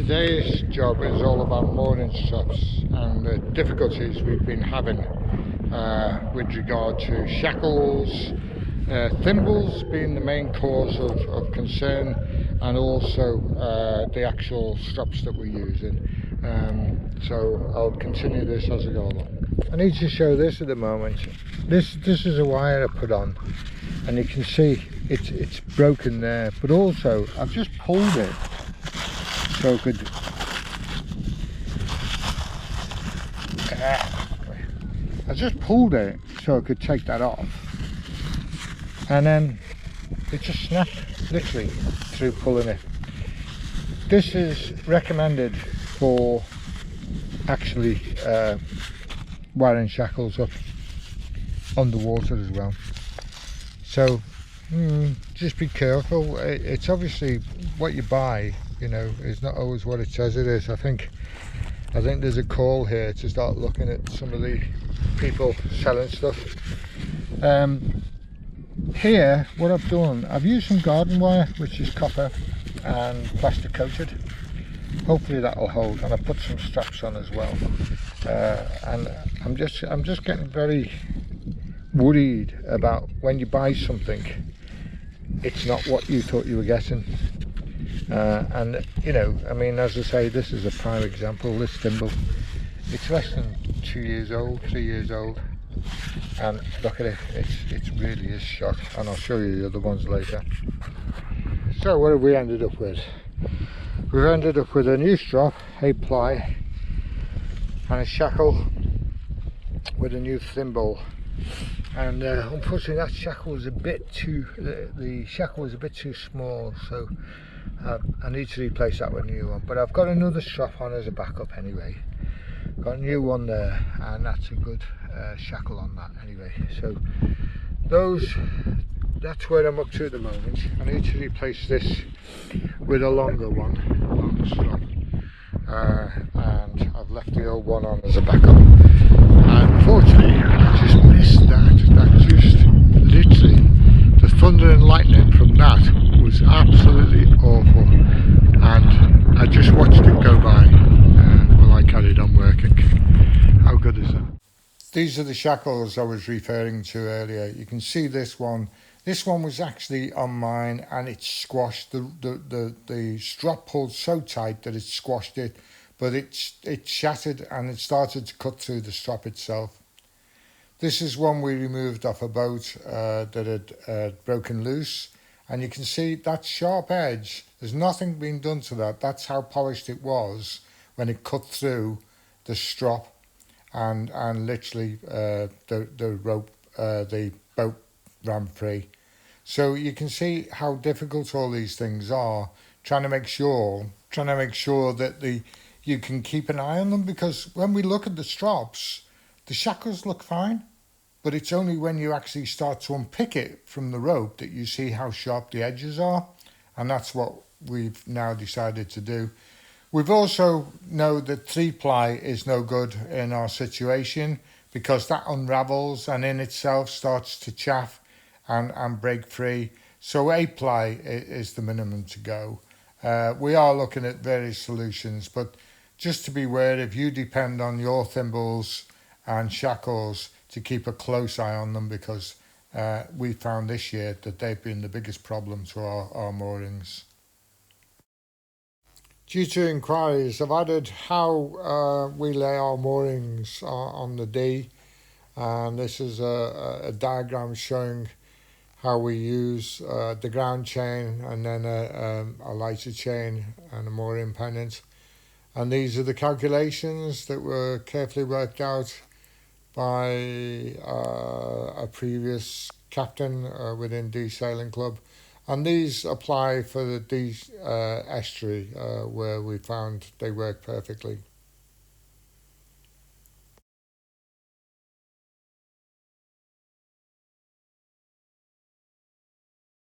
Today's job is all about mooring straps and the difficulties we've been having with regard to shackles, thimbles being the main cause of concern, and also the actual straps that we're using. So I'll continue this as I go along. I need to show this at the moment. This is a wire I put on, and you can see it's broken there, but also I've just pulled it so I could take that off, and then it just snapped literally through pulling it. This is recommended for actually wiring shackles up underwater as well, so just be careful. It's obviously what you buy, you know, is not always what it says it is. I think there's a call here to start looking at some of the people selling stuff. Here what I've done, I've used some garden wire which is copper and plastic coated. Hopefully that'll hold, and I put some straps on as well. And I'm just getting very worried about when you buy something, it's not what you thought you were getting. And you know, I mean, as I say, this is a prime example. This thimble, it's less than 2 years old, 3 years old, and look at it, it really is shot, and I'll show you the other ones later. So what have we ended up with? We've ended up with a new strap, 8 ply, and a shackle with a new thimble. And unfortunately that shackle was a bit too, the shackle was a bit too small, so I need to replace that with a new one. But I've got another strap on as a backup anyway. Got a new one there, and that's a good shackle on that anyway. So that's where I'm up to at the moment. I need to replace this with a longer one, longer strap, and I've left the old one on as a backup. And unfortunately I just missed that. That just literally, the thunder and lightning from that was absolutely awful, and I just watched it go by while I carried on working. How good is that? These are the shackles I was referring to earlier. You can see this one. This one was actually on mine, and it squashed. The strap pulled so tight that it squashed it, but it shattered and it started to cut through the strap itself. This is one we removed off a boat that had broken loose, and you can see that sharp edge. There's nothing been done to that. That's how polished it was when it cut through the strap, and literally the rope, the boat ran free. So you can see how difficult all these things are, trying to make sure that you can keep an eye on them, because when we look at the straps, the shackles look fine, but it's only when you actually start to unpick it from the rope that you see how sharp the edges are, and that's what we've now decided to do. We've also know that 3 ply is no good in our situation, because that unravels and in itself starts to chaff and break free. So 8 ply is the minimum to go. We are looking at various solutions, but just to be aware, if you depend on your thimbles and shackles, to keep a close eye on them, because we found this year that they've been the biggest problem to our moorings. Due to inquiries, I've added how we lay our moorings on the D, and this is a diagram showing how we use the ground chain, and then a lighter chain and a mooring pennant. And these are the calculations that were carefully worked out by a previous captain within D Sailing Club, and these apply for the D estuary where we found they work perfectly.